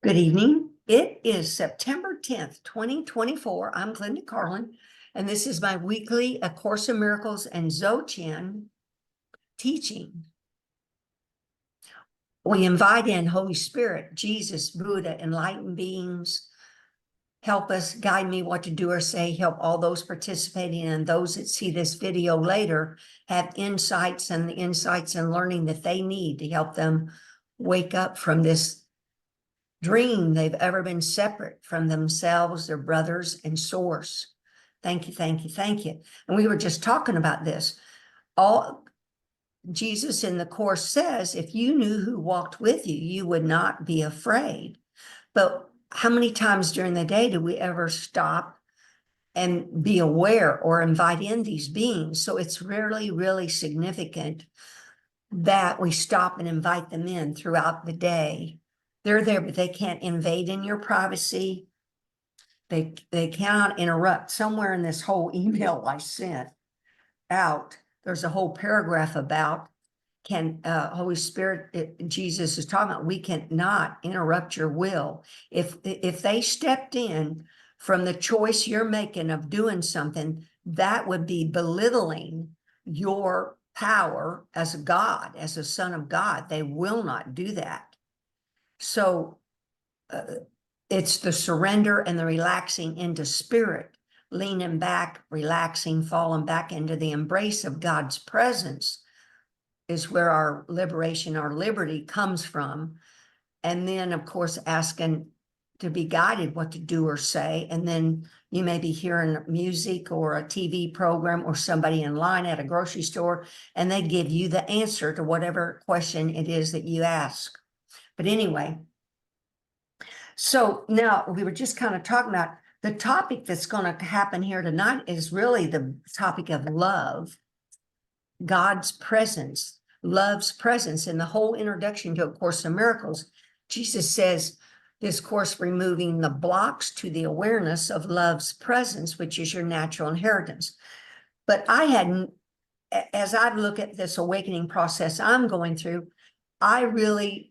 Good evening. It is September 10th, 2024. I'm Glenda Carlin, and this is my weekly A Course in Miracles and Dzogchen teaching. We invite in Holy Spirit, Jesus, Buddha, enlightened beings. Help us, guide me what to do or say. Help all those participating and those that see this video later have insights and the insights and learning that they need to help them wake up from this dream they've ever been separate from themselves, their brothers, and source. Thank you, thank you, thank you. And we were just talking about this. All Jesus in the Course says, if you knew who walked with you, you would not be afraid. But how many times during the day do we ever stop and be aware or invite in these beings? So it's really, really significant that we stop and invite them in throughout the day. They're there, but they can't invade in your privacy. They cannot interrupt. Somewhere in this whole email I sent out, there's a whole paragraph about Holy Spirit, Jesus is talking about, we cannot interrupt your will. If they stepped in from the choice you're making of doing something, that would be belittling your power as a God, as a son of God. They will not do that. So it's the surrender and the relaxing into spirit, leaning back, relaxing, falling back into the embrace of God's presence is where our liberation, our liberty comes from. And then, of course, asking to be guided what to do or say. And then you may be hearing music or a TV program or somebody in line at a grocery store, and they give you the answer to whatever question it is that you ask. But anyway, so now we were just kind of talking about the topic that's going to happen here tonight is really the topic of love, God's presence, love's presence. In the whole introduction to A Course in Miracles, Jesus says this course removing the blocks to the awareness of love's presence, which is your natural inheritance. But I hadn't, as I look at this awakening process I'm going through, I really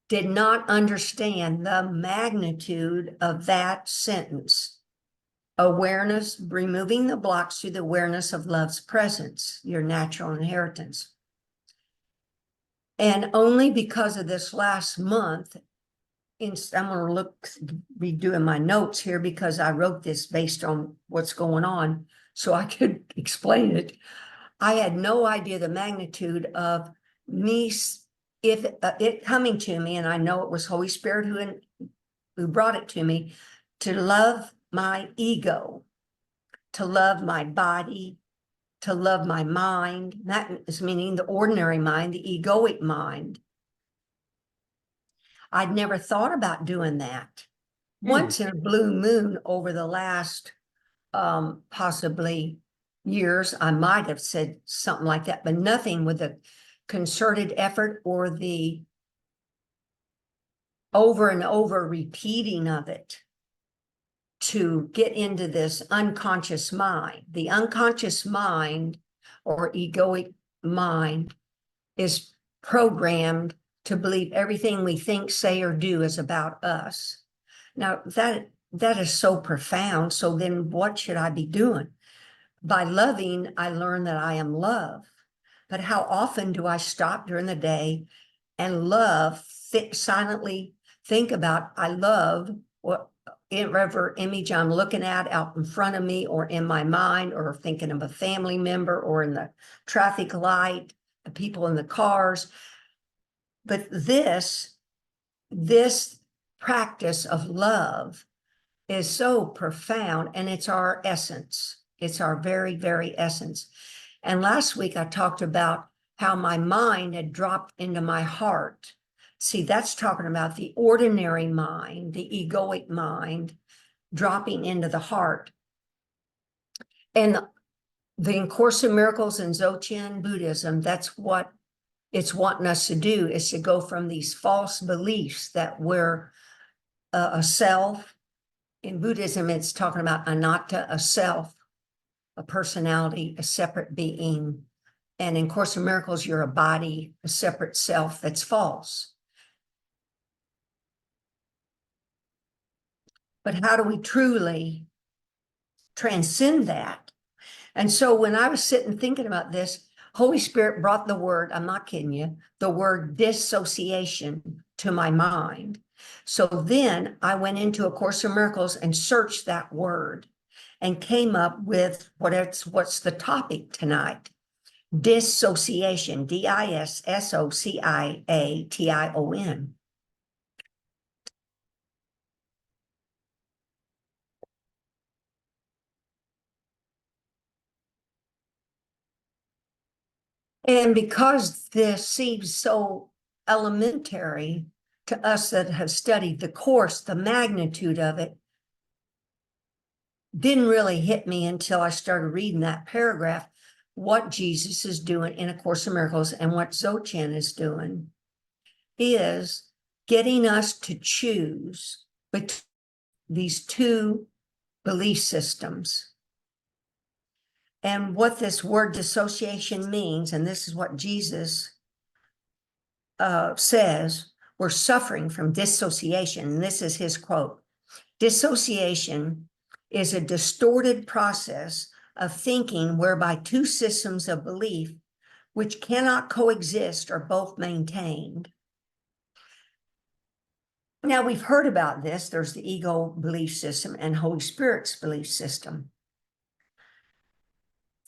did not understand the magnitude of that sentence. Awareness, removing the blocks to the awareness of love's presence, your natural inheritance. And only because of this last month, I'm going to be doing my notes here because I wrote this based on what's going on so I could explain it. I had no idea the magnitude of me, if it coming to me, and I know it was Holy Spirit who brought it to me, to love my ego, to love my body, to love my mind. That is meaning the ordinary mind, the egoic mind. I'd never thought about doing that. Once in a blue moon over the last possibly years, I might have said something like that, but nothing with a concerted effort or the over and over repeating of it to get into this unconscious mind. The unconscious mind or egoic mind is programmed to believe everything we think, say, or do is about us. Now that is so profound. So then what should I be doing? By loving, I learn that I am love. But how often do I stop during the day and silently think about, I love whatever image I'm looking at out in front of me or in my mind, or thinking of a family member or in the traffic light, the people in the cars. But this practice of love is so profound, and it's our essence. It's our very, very essence. And last week I talked about how my mind had dropped into my heart. See, that's talking about the ordinary mind, the egoic mind, dropping into the heart. And the Course in Miracles and Dzogchen Buddhism, that's what it's wanting us to do, is to go from these false beliefs that we're a self. In Buddhism, it's talking about anatta, a self, a personality, a separate being. And in Course in Miracles, you're a body, a separate self that's false. But how do we truly transcend that? And so when I was sitting thinking about this, Holy Spirit brought the word, I'm not kidding you, the word dissociation to my mind. So then I went into A Course in Miracles and searched that word and came up with what's the topic tonight. Dissociation, Dissociation. And because this seems so elementary to us that have studied the Course, the magnitude of it didn't really hit me until I started reading that paragraph, what Jesus is doing in A Course in Miracles and what Dzogchen is doing is getting us to choose between these two belief systems. And what this word dissociation means, and this is what Jesus says, we're suffering from dissociation. And this is his quote. Dissociation is a distorted process of thinking whereby two systems of belief which cannot coexist are both maintained. Now, we've heard about this. There's the ego belief system and Holy Spirit's belief system.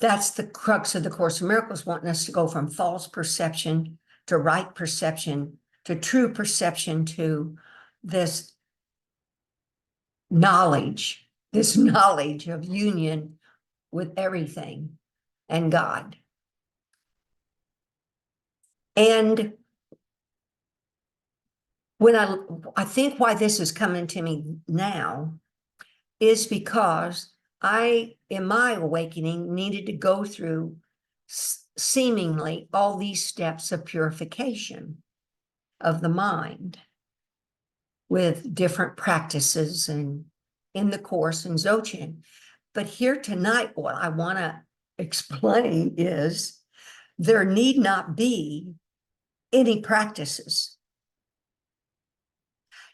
That's the crux of the Course in Miracles, wanting us to go from false perception to right perception to true perception to this knowledge of union with everything and God. And when I think why this is coming to me now is because I, in my awakening, needed to go through seemingly all these steps of purification of the mind with different practices and in the Course in Dzogchen. But here tonight, what I want to explain is there need not be any practices.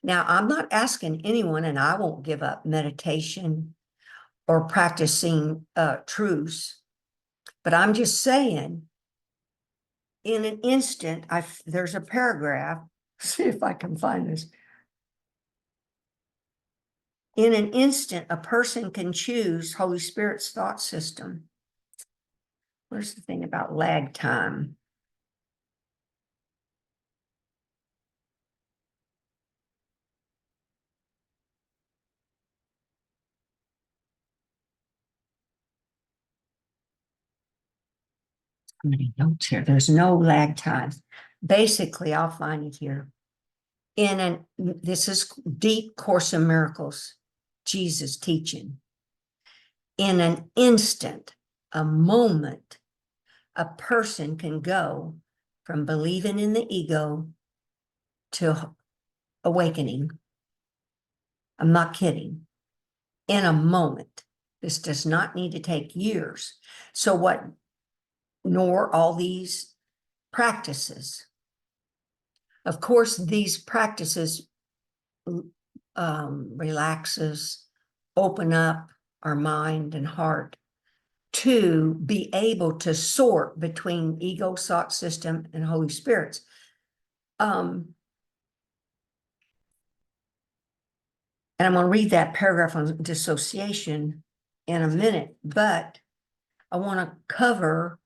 Now, I'm not asking anyone, and I won't give up meditation or practicing truths, but I'm just saying, in an instant, there's a paragraph, see if I can find this. In an instant, a person can choose Holy Spirit's thought system. Where's the thing about lag time? How many notes here? There's no lag time. Basically, I'll find it here. This is deep Course in Miracles, Jesus teaching. In an instant, a moment, a person can go from believing in the ego to awakening. I'm not kidding. In a moment. This does not need to take years. So nor all these practices. Of course, these practices relaxes, open up our mind and heart to be able to sort between ego thought system and Holy Spirit's. And I'm going to read that paragraph on dissociation in a minute, but I want to cover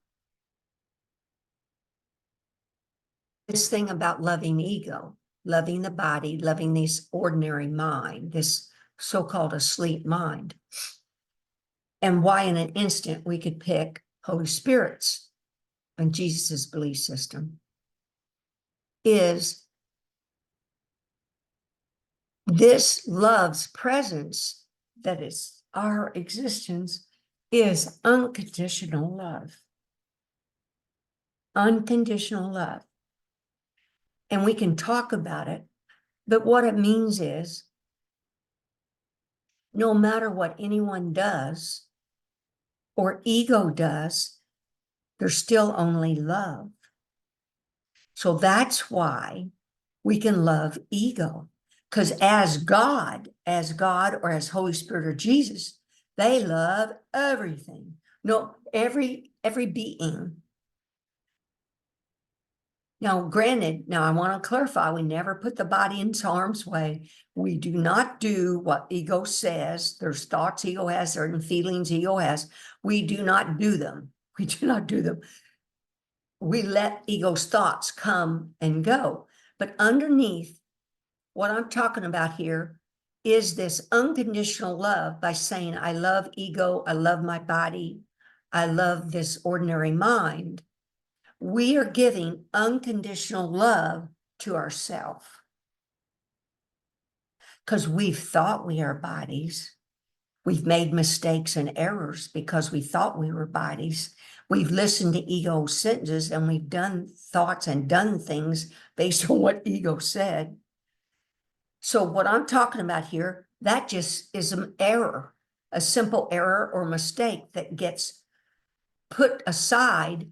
this thing about loving ego, loving the body, loving this ordinary mind, this so-called asleep mind, and why in an instant we could pick Holy Spirit's and Jesus's belief system is this love's presence, that is our existence, is unconditional love. Unconditional love. And we can talk about it, but what it means is no matter what anyone does or ego does, there's still only love. So that's why we can love ego, Because as God or as Holy Spirit or Jesus, they love everything. No, every being. Now, granted, now I want to clarify, we never put the body in harm's way. We do not do what ego says. There's thoughts ego has, certain feelings ego has. We do not do them. We do not do them. We let ego's thoughts come and go. But underneath, what I'm talking about here is this unconditional love by saying, I love ego, I love my body, I love this ordinary mind. We are giving unconditional love to ourselves because we've thought we are bodies. We've made mistakes and errors because we thought we were bodies. We've listened to ego sentences and we've done thoughts and done things based on what ego said. So what I'm talking about here, that just is an error, a simple error or mistake that gets put aside.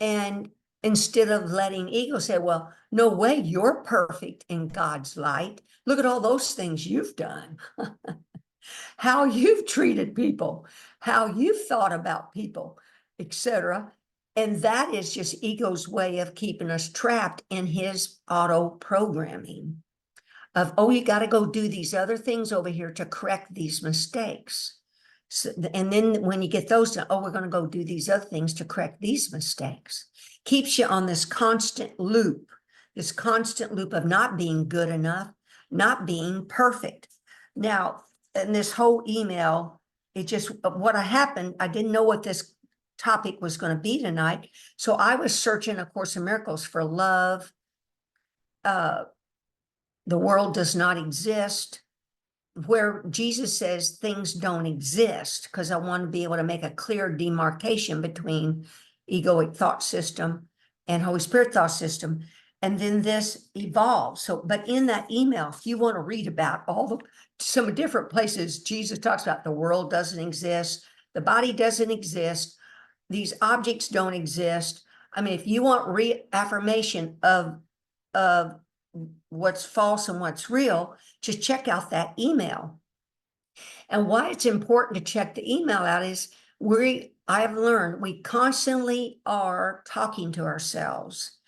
And instead of letting ego say, well, no way, you're perfect in God's light. Look at all those things you've done, how you've treated people, how you've thought about people, etc. And that is just ego's way of keeping us trapped in his auto programming of, oh, you got to go do these other things over here to correct these mistakes. So, and then when you get those done, oh, we're going to go do these other things to correct these mistakes. Keeps you on this constant loop of not being good enough, not being perfect. Now, in this whole email, it just, what happened, I didn't know what this topic was going to be tonight. So I was searching A Course in Miracles for love. The world does not exist, where Jesus says things don't exist, because I want to be able to make a clear demarcation between egoic thought system and Holy Spirit thought system. And then this evolves. So, but in that email, if you want to read about some different places, Jesus talks about the world doesn't exist, the body doesn't exist, these objects don't exist. I mean, if you want reaffirmation of what's false and what's real, just check out that email. And why it's important to check the email out is I've learned we constantly are talking to ourselves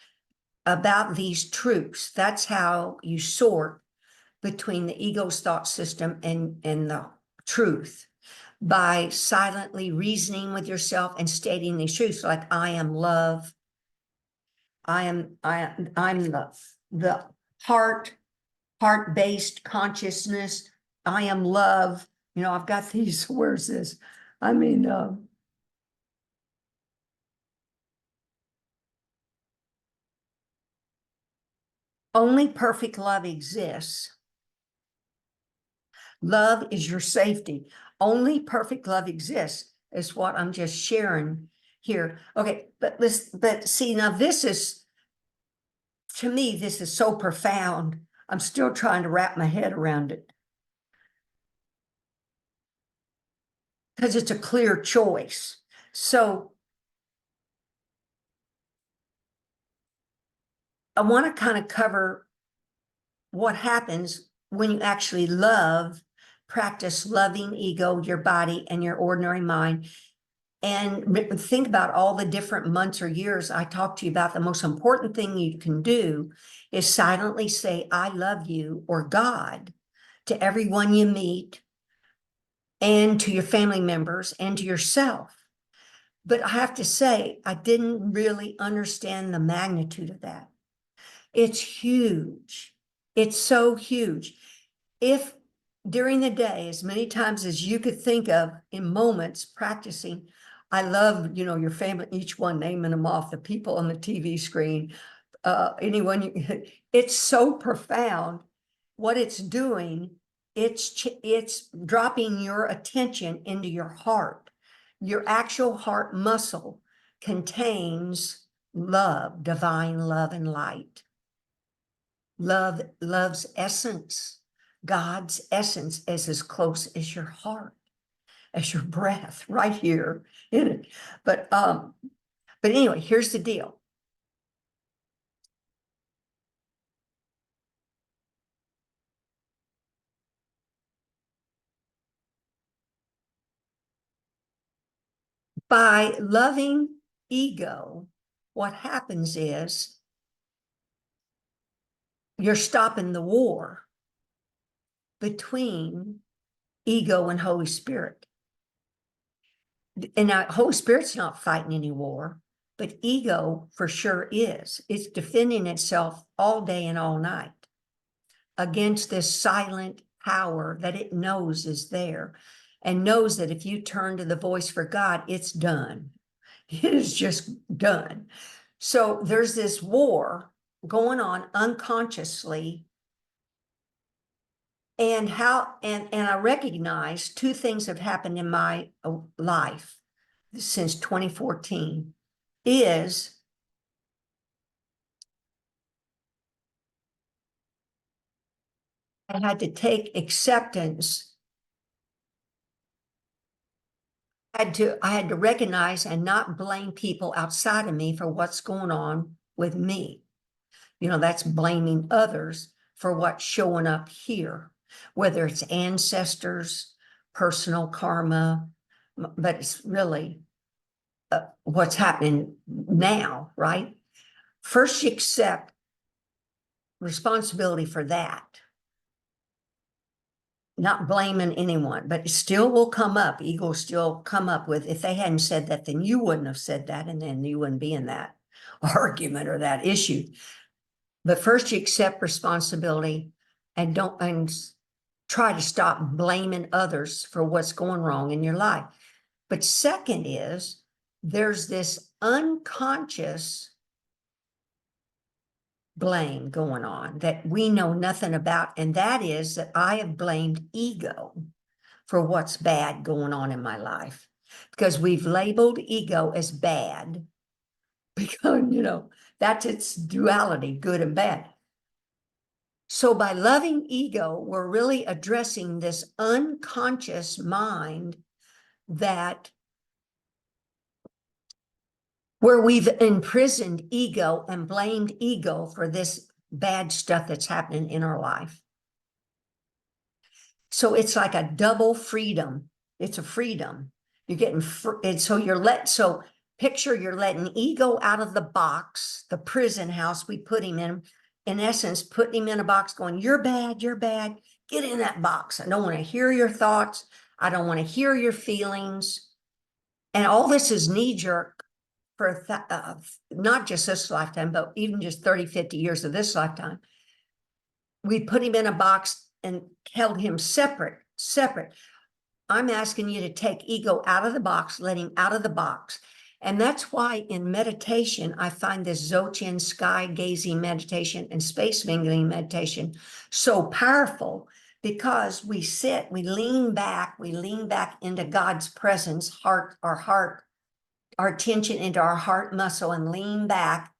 about these truths. That's how you sort between the ego's thought system and the truth, by silently reasoning with yourself and stating these truths, like I am love. I'm the heart-based consciousness. I am love. You know, I've got these, where's this? I mean, only perfect love exists. Love is your safety. Only perfect love exists is what I'm just sharing here. Okay, but see, now this is, to me, this is so profound. I'm still trying to wrap my head around it, because it's a clear choice. So I want to kind of cover what happens when you actually practice loving ego, your body, and your ordinary mind. And think about all the different months or years I talked to you about. The most important thing you can do is silently say, I love you, or God, to everyone you meet, and to your family members, and to yourself. But I have to say, I didn't really understand the magnitude of that. It's huge. It's so huge. If during the day, as many times as you could think of in moments practicing, I love, your family, each one naming them off, the people on the TV screen, it's so profound what it's doing. It's dropping your attention into your heart. Your actual heart muscle contains love, divine love and light. Love's essence, God's essence, is as close as your heart, as your breath, right here in it. But anyway, here's the deal. By loving ego, what happens is you're stopping the war between ego and Holy Spirit. And now Holy Spirit's not fighting any war, but ego for sure is. It's defending itself all day and all night against this silent power that it knows is there, and knows that if you turn to the voice for God, it's done. It is just done. So there's this war going on unconsciously. And I recognize two things have happened in my life since 2014 is I had to take acceptance. I had to recognize and not blame people outside of me for what's going on with me. You know, that's blaming others for what's showing up here, whether it's ancestors, personal karma, but it's really what's happening now, right? First, you accept responsibility for that, not blaming anyone, but it still will come up. Ego will still come up with, if they hadn't said that, then you wouldn't have said that, and then you wouldn't be in that argument or that issue. But first, you accept responsibility and try to stop blaming others for what's going wrong in your life. But second is there's this unconscious blame going on that we know nothing about, and that is that I have blamed ego for what's bad going on in my life, because we've labeled ego as bad because, you know, that's its duality, good and bad. So by loving ego, we're really addressing this unconscious mind that where we've imprisoned ego and blamed ego for this bad stuff that's happening in our life. So it's like a double freedom. It's a freedom. You're getting and so picture you're letting ego out of the box, the prison house we put him in essence, putting him in a box going, you're bad, get in that box. I don't want to hear your thoughts. I don't want to hear your feelings. And all this is knee-jerk for not just this lifetime, but even just 30, 50 years of this lifetime. We put him in a box and held him separate. I'm asking you to take ego out of the box, let him out of the box. And that's why in meditation, I find this Dzogchen sky gazing meditation and space mingling meditation so powerful, because we sit, we lean back into God's presence, our attention into our heart muscle, and lean back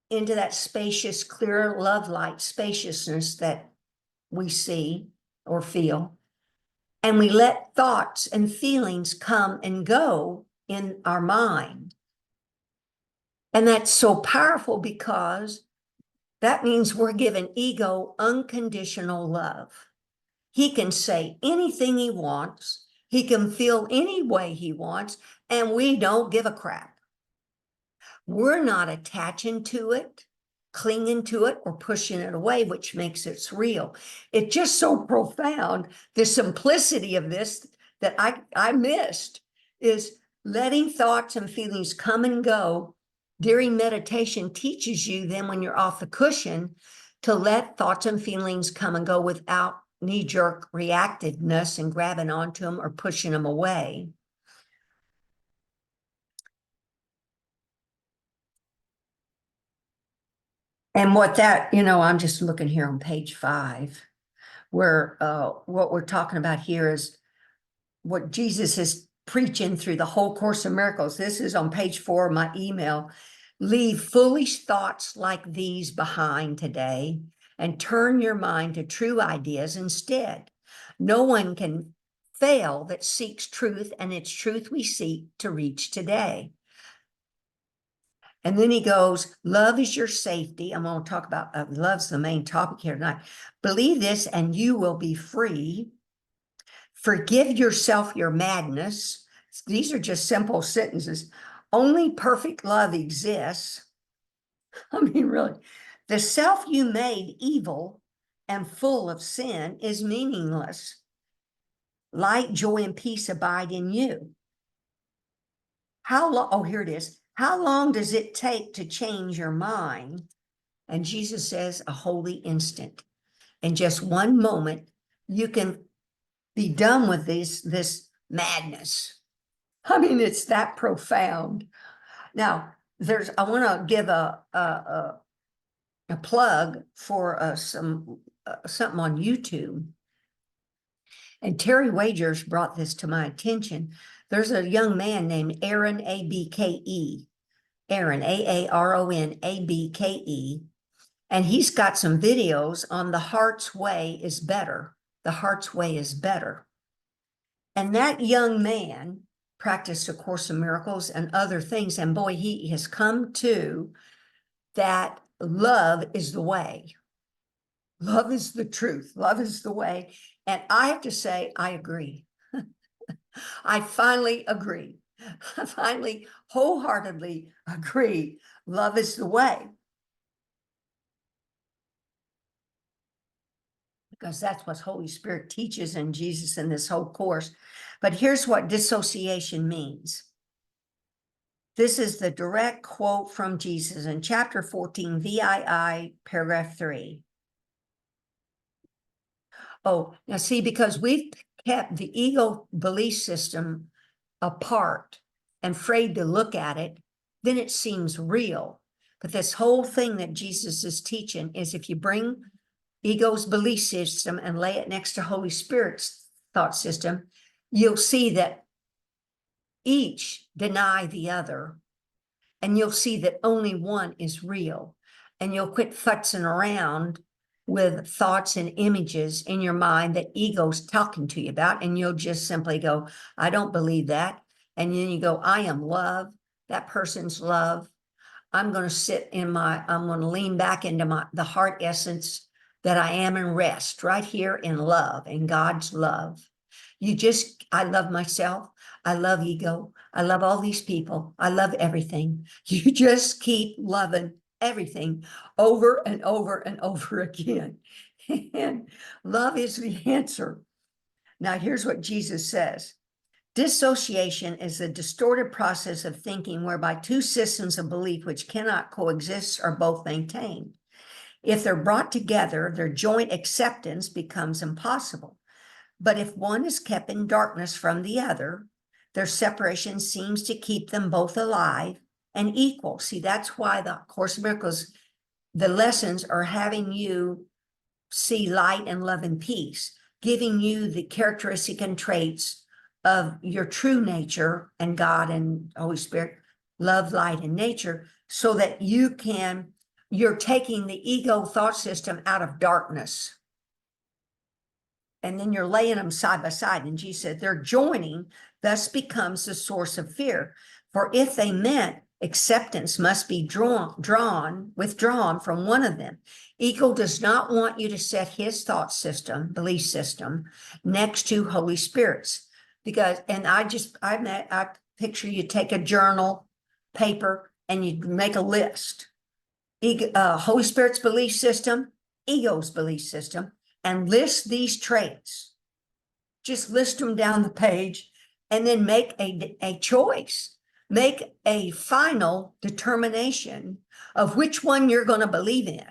into that spacious, clear love light spaciousness that we see or feel. And we let thoughts and feelings come and go in our mind. And that's so powerful because that means we're giving ego unconditional love. He can say anything he wants. He can feel any way he wants, and we don't give a crap. We're not attaching to it, clinging to it, or pushing it away, which makes it real. It's just so profound. The simplicity of this that I missed is letting thoughts and feelings come and go during meditation teaches you then when you're off the cushion to let thoughts and feelings come and go without knee-jerk reactiveness and grabbing onto them or pushing them away. And what that, I'm just looking here on page 5, where what we're talking about here is what Jesus is preaching through the whole Course of Miracles. This is on page 4 of my email. Leave foolish thoughts like these behind today and turn your mind to true ideas instead. No one can fail that seeks truth, and it's truth we seek to reach today. And then he goes, love is your safety. I'm going to talk about love's the main topic here tonight. Believe this and you will be free. Forgive yourself your madness. These are just simple sentences. Only perfect love exists. I mean, really, the self you made evil and full of sin is meaningless. Light, joy, and peace abide in you. How long? Oh, here it is. How long does it take to change your mind? And Jesus says, a holy instant. In just one moment, you can be done with this madness. I mean, it's that profound. Now, I want to give a plug for something on YouTube. And Terry Wagers brought this to my attention. There's a young man named Aaron, A-B-K-E. Aaron, A-A-R-O-N, A-B-K-E. And he's got some videos on the heart's way is better. The heart's way is better. And that young man practiced A Course in Miracles and other things. And boy, he has come to that love is the way. Love is the truth. Love is the way. And I have to say, I agree. I finally agree. I finally wholeheartedly agree. Love is the way. Because that's what Holy Spirit teaches and Jesus in this whole course. But here's what dissociation means. This is the direct quote from Jesus in chapter 14, VII, paragraph 3. Oh, now see, because we've kept the ego belief system apart and afraid to look at it, then it seems real. But this whole thing that Jesus is teaching is if you bring ego's belief system and lay it next to Holy Spirit's thought system, you'll see that each deny the other, and you'll see that only one is real. And you'll quit futzing around with thoughts and images in your mind that ego's talking to you about, and you'll just simply go, I don't believe that. And then you go, I am love. That person's love. I'm going to lean back into the heart essence that I am and rest right here in love, in God's love. I love myself. I love ego. I love all these people. I love everything. You just keep loving everything over and over and over again. And love is the answer. Now, here's what Jesus says. Dissociation is a distorted process of thinking whereby two systems of belief which cannot coexist are both maintained. If they're brought together, their joint acceptance becomes impossible. But if one is kept in darkness from the other, their separation seems to keep them both alive and equal. See, that's why the Course in Miracles, the lessons are having you see light and love and peace, giving you the characteristic and traits of your true nature and God and Holy Spirit, love, light, and nature, so that you're taking the ego thought system out of darkness. And then you're laying them side by side. And Jesus said, their joining thus becomes the source of fear. For if they meant acceptance must be withdrawn from one of them. Ego does not want you to set his thought system, belief system, next to Holy Spirit's. I picture you take a journal, paper, and you make a list. Holy Spirit's belief system, ego's belief system, and list these traits. Just list them down the page and then make a choice. Make a final determination of which one you're going to believe in.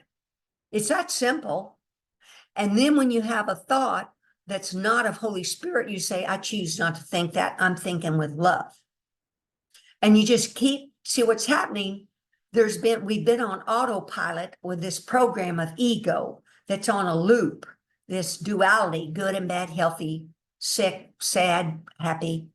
It's that simple. And then when you have a thought that's not of Holy Spirit, you say, I choose not to think that. I'm thinking with love. And you just see what's happening. We've been on autopilot with this program of ego that's on a loop, this duality, good and bad, healthy, sick, sad, happy,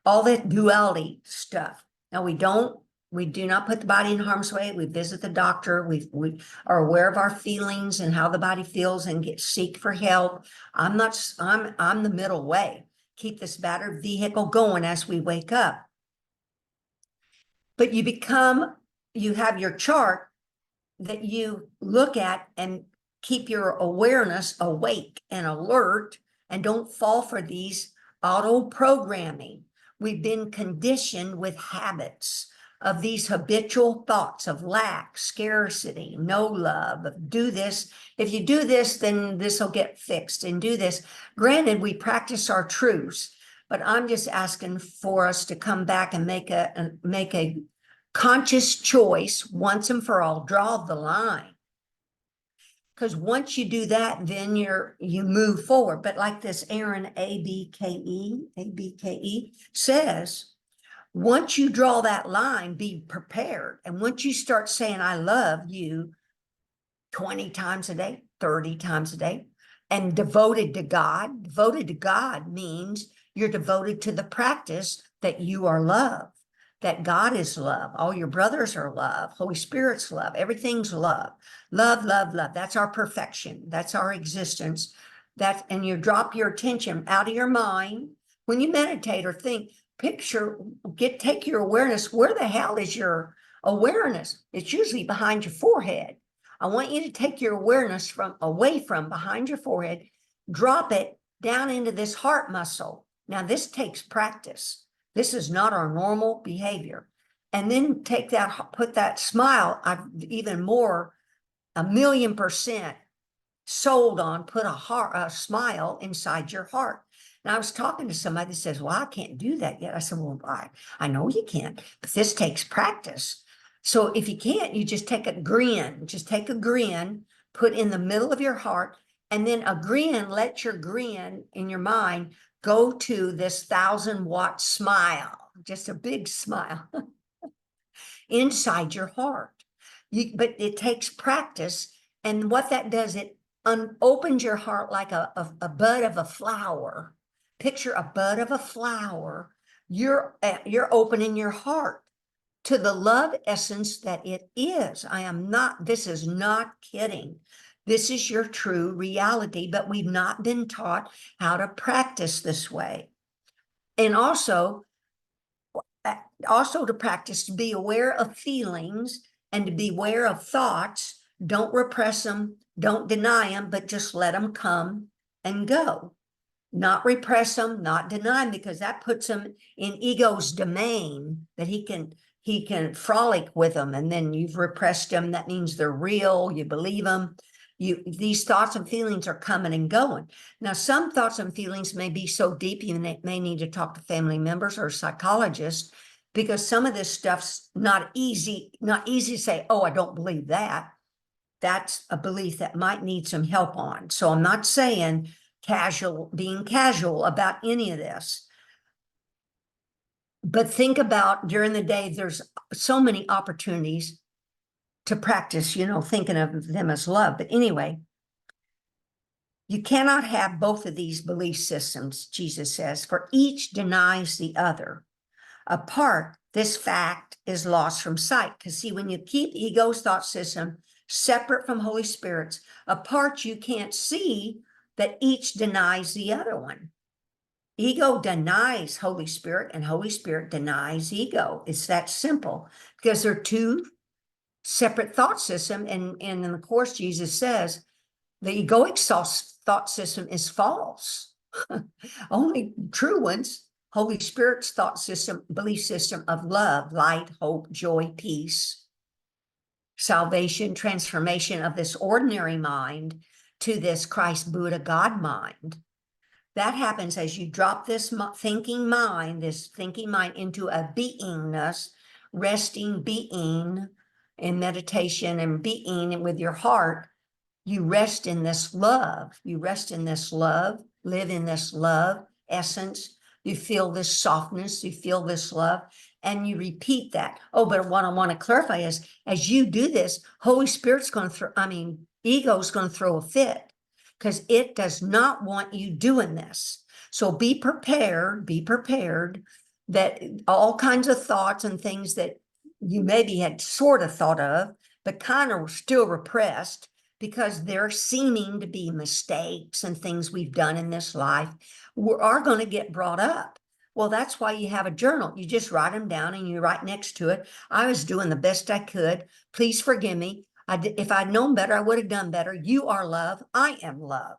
all that duality stuff. Now we do not put the body in harm's way. We visit the doctor. We are aware of our feelings and how the body feels and seek for help. I'm the middle way. Keep this battered vehicle going as we wake up. But you have your chart that you look at and keep your awareness awake and alert, and don't fall for these auto programming We've been conditioned with habits of these habitual thoughts of lack, scarcity, no love, of do this. If you do this, then this will get fixed, and do this. Granted, we practice our truths, but I'm just asking for us to come back and make a conscious choice once and for all, draw the line. Because once you do that, then you move forward. But like this Aaron ABKE says, once you draw that line, be prepared. And once you start saying, I love you 20 times a day, 30 times a day, and devoted to God means you're devoted to the practice that you are love, that God is love. All your brothers are love. Holy Spirit's love. Everything's love. Love, love, love. That's our perfection. That's our existence. And you drop your attention out of your mind. When you meditate or think, take your awareness. Where the hell is your awareness? It's usually behind your forehead. I want you to take your awareness away from behind your forehead, drop it down into this heart muscle. Now, this takes practice. This is not our normal behavior. And then put that smile, I've even more, 1,000,000% sold on, put a smile inside your heart. And I was talking to somebody that says, well, I can't do that yet. I said, well, I know you can't, but this takes practice. So if you can't, you just take a grin, put in the middle of your heart, and then let your grin in your mind go to this 1,000-watt smile, just a big smile inside your heart. But it takes practice. And what that does, it opens your heart like a bud of a flower. Picture a bud of a flower. You're opening your heart to the love essence that it is. This is not kidding. This is your true reality, but we've not been taught how to practice this way. And also to practice, to be aware of feelings and to be aware of thoughts. Don't repress them, don't deny them, but just let them come and go. Not repress them, not deny them, because that puts them in ego's domain, that he can frolic with them. And then you've repressed them. That means they're real. You believe them. These thoughts and feelings are coming and going. Now, some thoughts and feelings may be so deep, you may need to talk to family members or a psychologist, because some of this stuff's not easy to say, oh, I don't believe that. That's a belief that might need some help on. So I'm not saying being casual about any of this. But think about during the day, there's so many opportunities to practice, thinking of them as love. But anyway, you cannot have both of these belief systems, Jesus says, for each denies the other. Apart, this fact is lost from sight. Because see, when you keep ego's thought system separate from Holy Spirit's, apart, you can't see that each denies the other one. Ego denies Holy Spirit, and Holy Spirit denies ego. It's that simple, because they're two separate thought system. And in the Course, Jesus says the egoic thought system is false. Only true ones, Holy Spirit's thought system, belief system of love, light, hope, joy, peace, salvation, transformation of this ordinary mind to this Christ, Buddha, God mind. That happens as you drop this thinking mind into a beingness, resting being in meditation and being with your heart. You rest in this love. You rest in this love, live in this love essence. You feel this softness, you feel this love, and you repeat that. Oh, but what I want to clarify is, as you do this, Holy Spirit's going to ego's going to throw a fit, because it does not want you doing this. So be prepared that all kinds of thoughts and things that you maybe had sort of thought of, but kind of still repressed, because they're seeming to be mistakes and things we've done in this life, are going to get brought up. Well, that's why you have a journal. You just write them down and you write next to it, I was doing the best I could. Please forgive me. If I'd known better, I would have done better. You are love. I am love.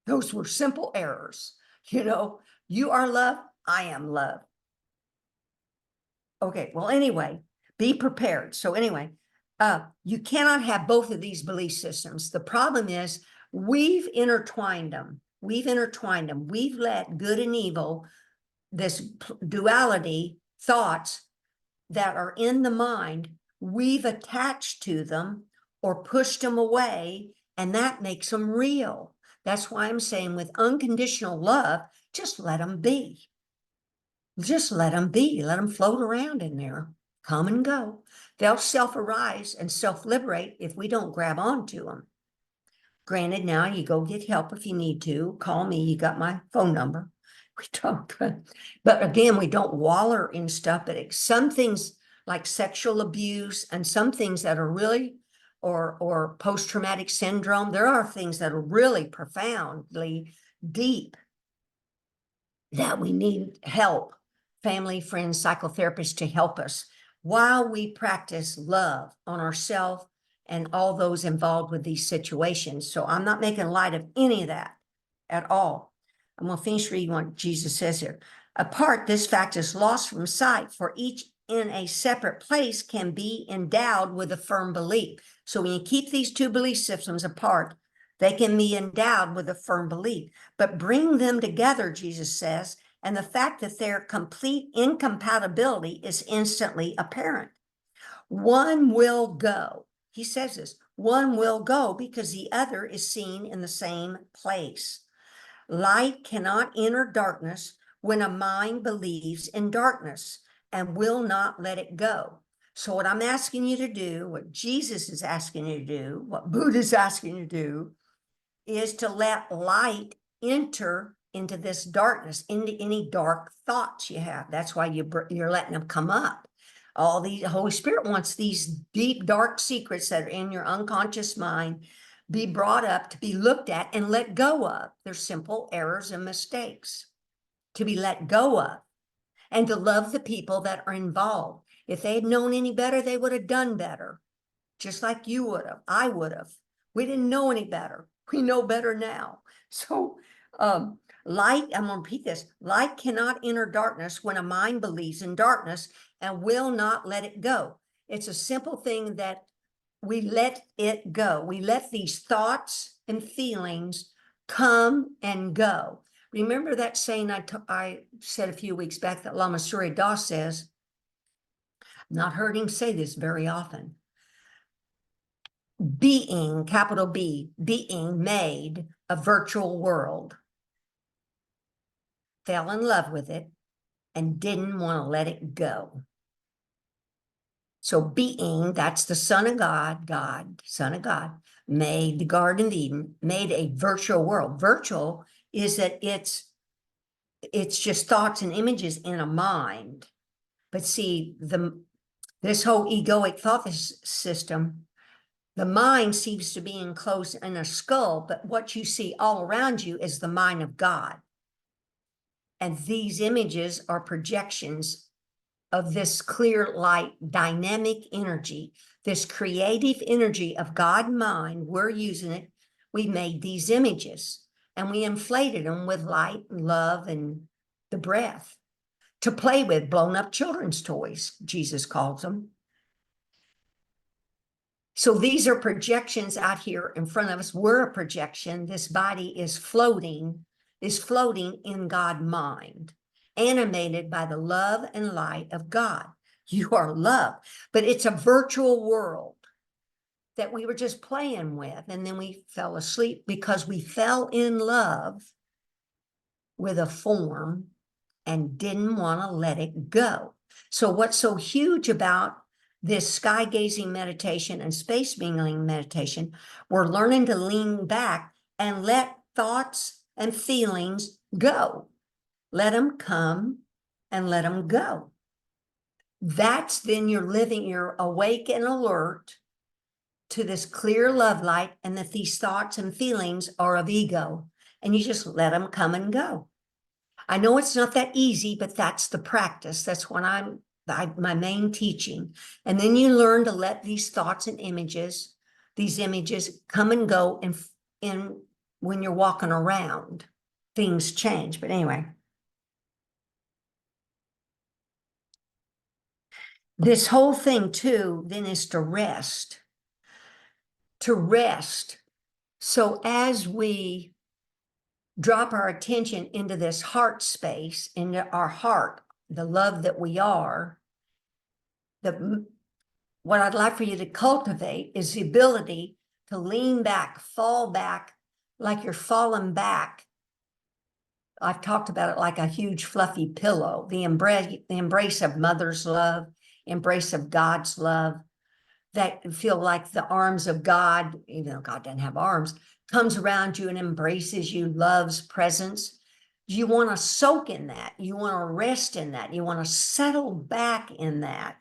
Those were simple errors. You are love. I am love. Okay, well, anyway, be prepared. So anyway, you cannot have both of these belief systems. The problem is we've intertwined them. We've intertwined them. We've let good and evil, this duality thoughts that are in the mind, we've attached to them or pushed them away, and that makes them real. That's why I'm saying with unconditional love, just let them be. Just let them be. Let them float around in there, come and go. They'll self-arise and self-liberate if we don't grab onto them. Granted, now you go get help if you need to. Call me. You got my phone number. We talk. But again, we don't waller in stuff. But some things like sexual abuse and some things that are really, or post-traumatic syndrome, there are things that are really profoundly deep that we need help, family, friends, psychotherapists to help us while we practice love on ourselves and all those involved with these situations. So I'm not making light of any of that at all. I'm going to finish reading what Jesus says here. Apart, this fact is lost from sight, for each in a separate place can be endowed with a firm belief. So when you keep these two belief systems apart, they can be endowed with a firm belief. But bring them together, Jesus says, and the fact that their complete incompatibility is instantly apparent. One will go. He says this, one will go because the other is seen in the same place. Light cannot enter darkness when a mind believes in darkness and will not let it go. So what I'm asking you to do, what Jesus is asking you to do, what Buddha is asking you to do, is to let light enter into this darkness, into any dark thoughts you have. That's why you're letting them come up. All the Holy Spirit wants these deep, dark secrets that are in your unconscious mind be brought up, to be looked at and let go of. They're simple errors and mistakes to be let go of, and to love the people that are involved. If they had known any better, they would have done better, just like you would have, I would have. We didn't know any better. We know better now. So light, I'm going to repeat this, light cannot enter darkness when a mind believes in darkness and will not let it go. It's a simple thing that we let it go. We let these thoughts and feelings come and go. Remember that saying I said a few weeks back that Lama Surya Das says, not heard him say this very often. Being, capital B, being made a virtual world, fell in love with it, and didn't want to let it go. So being, that's the Son of God, Son of God, made the Garden of Eden, made a virtual world. Virtual is that it's just thoughts and images in a mind. But see, this whole egoic thought system, the mind seems to be enclosed in a skull, but what you see all around you is the mind of God. And these images are projections of this clear light, dynamic energy, this creative energy of God mind. We're using it. We made these images and we inflated them with light and love and the breath to play with, blown up children's toys, Jesus calls them. So these are projections out here in front of us. We're a projection. This body is floating in God mind, animated by the love and light of God. You are love, but it's a virtual world that we were just playing with. And then we fell asleep because we fell in love with a form and didn't want to let it go. So what's so huge about this sky gazing meditation and space mingling meditation, we're learning to lean back and let thoughts and feelings go. Let them come and let them go. That's then you're awake and alert to this clear love light, and that these thoughts and feelings are of ego, and you just let them come and go. I know it's not that easy, but that's the practice. That's what my main teaching. And then you learn to let these thoughts and images, these images come and go, and when you're walking around, things change. But anyway. this whole thing too, then is to rest. To rest. So as we drop our attention into this heart space, into our heart, the love that we are, what I'd like for you to cultivate is the ability to lean back, fall back, like you're falling back. I've talked about it like a huge fluffy pillow, the embrace of mother's love, embrace of God's love, that feel like the arms of God, even though God doesn't have arms, comes around you and embraces you, love's presence. You want to soak in that. You want to rest in that. You want to settle back in that.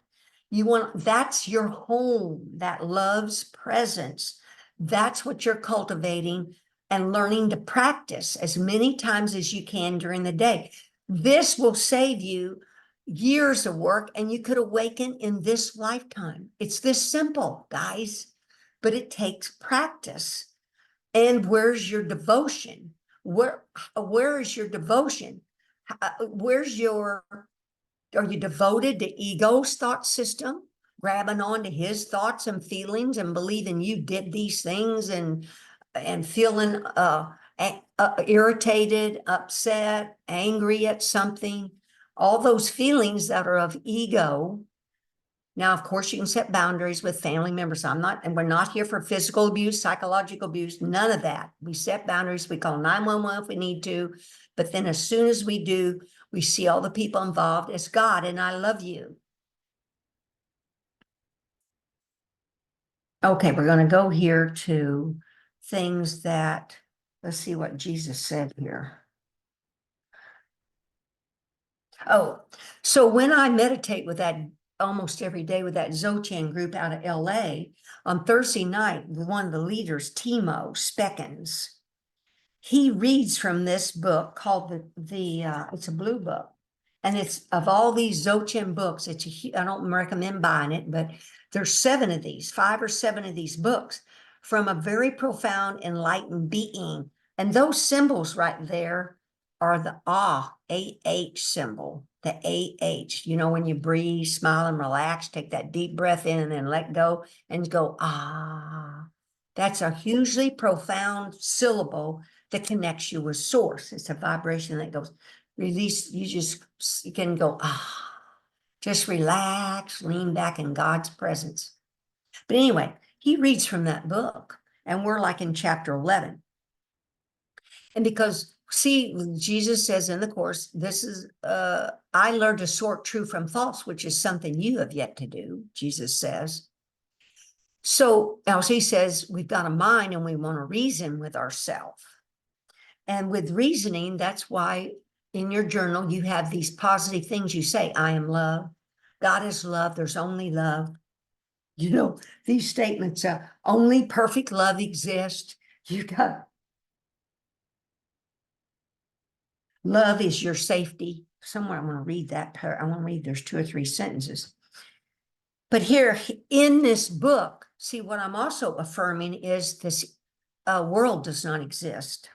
That's your home, that love's presence. That's what you're cultivating and learning to practice as many times as you can during the day. This will save you years of work, and you could awaken in this lifetime. It's this simple, guys, but it takes practice. And where's your devotion? Where is your devotion? Are you devoted to ego's thought system, grabbing on to his thoughts and feelings and believing you did these things and feeling irritated, upset, angry at something? All those feelings that are of ego. Now, of course, you can set boundaries with family members. We're not here for physical abuse, psychological abuse, none of that. We set boundaries. We call 911 if we need to. But then as soon as we do, we see all the people involved as God, and I love you. Okay, we're going to go here to things that, let's see what Jesus said here. Oh, so when I meditate with that almost every day with that Dzogchen group out of LA, on Thursday night, one of the leaders, Timo Speckens, he reads from this book called it's a blue book. And it's of all these Dzogchen books, I don't recommend buying it, but there's 5 or 7 of these books from a very profound, enlightened being. And those symbols right there are the AH symbol, the AH. You know, when you breathe, smile, and relax, take that deep breath in and then let go and go, ah. That's a hugely profound syllable that connects you with source. It's a vibration that goes, release. You can go, ah, just relax, lean back in God's presence. But anyway, he reads from that book, and we're like in chapter 11. And because, see, Jesus says in the Course, this is, I learned to sort true from false, which is something you have yet to do, Jesus says. So as he says, we've got a mind and we want to reason with ourselves. And with reasoning, that's why in your journal, you have these positive things you say. I am love. God is love. There's only love. You know, these statements, only perfect love exists. You got love is your safety. Somewhere I want to read that part. I want to read, there's 2 or 3 sentences. But here in this book, see, what I'm also affirming is this world does not exist.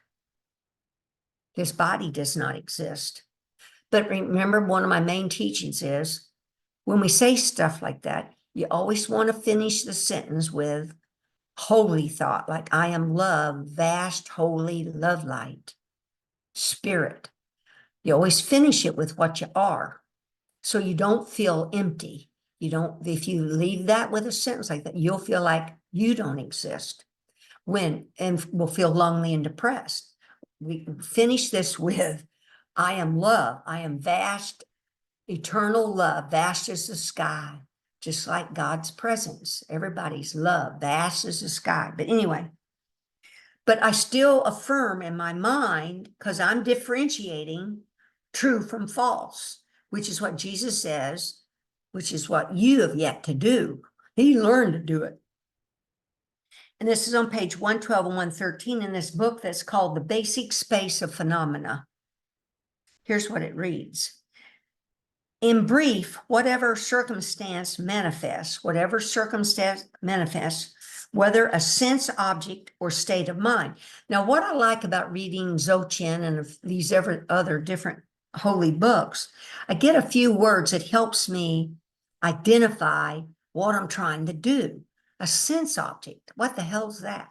This body does not exist. But remember, one of my main teachings is when we say stuff like that, you always want to finish the sentence with holy thought, like I am love, vast, holy, love light, spirit. You always finish it with what you are, so you don't feel empty. If you leave that with a sentence like that, you'll feel like you don't exist and will feel lonely and depressed. We finish this with, I am love. I am vast, eternal love, vast as the sky, just like God's presence. Everybody's love, vast as the sky. But anyway, but I still affirm in my mind, because I'm differentiating true from false, which is what Jesus says, which is what you have yet to do. He learned to do it. And this is on page 112 and 113 in this book that's called The Basic Space of Phenomena. Here's what it reads. In brief, whatever circumstance manifests, whether a sense object or state of mind. Now, what I like about reading Dzogchen and these other different holy books, I get a few words that helps me identify what I'm trying to do. A sense object. What the hell's that?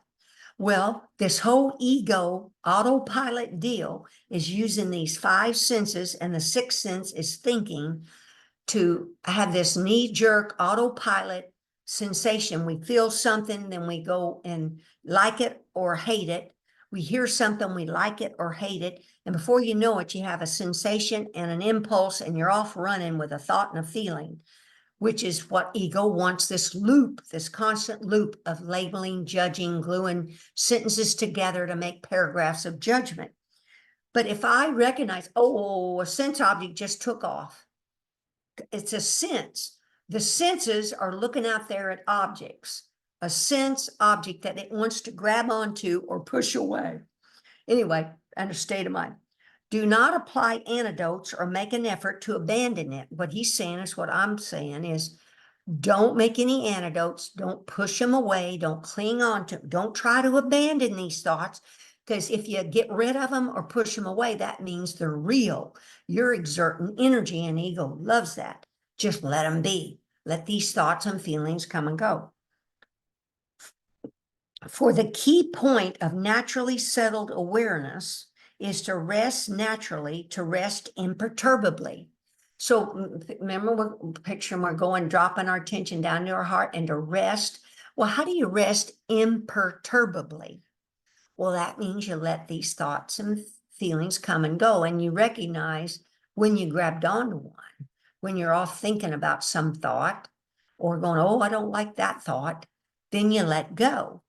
Well, this whole ego autopilot deal is using these five senses, and the sixth sense is thinking, to have this knee-jerk autopilot sensation. We feel something, then we go and like it or hate it. We hear something, we like it or hate it. And before you know it, you have a sensation and an impulse, and you're off running with a thought and a feeling, which is what ego wants, this loop, this constant loop of labeling, judging, gluing sentences together to make paragraphs of judgment. But if I recognize, oh, a sense object just took off, it's a sense. The senses are looking out there at objects, a sense object that it wants to grab onto or push away. Anyway, under state of mind. Do not apply antidotes or make an effort to abandon it. What he's saying is what I'm saying is, don't make any antidotes. Don't push them away. Don't cling on to them. Don't try to abandon these thoughts, because if you get rid of them or push them away, that means they're real. You're exerting energy, and ego loves that. Just let them be. Let these thoughts and feelings come and go. For the key point of naturally settled awareness is to rest naturally, to rest imperturbably. So remember, we're picturing we're going, dropping our attention down to our heart and to rest. Well, how do you rest imperturbably? Well, that means you let these thoughts and feelings come and go, and you recognize when you grabbed onto one, when you're off thinking about some thought or going, oh, I don't like that thought, then you let go,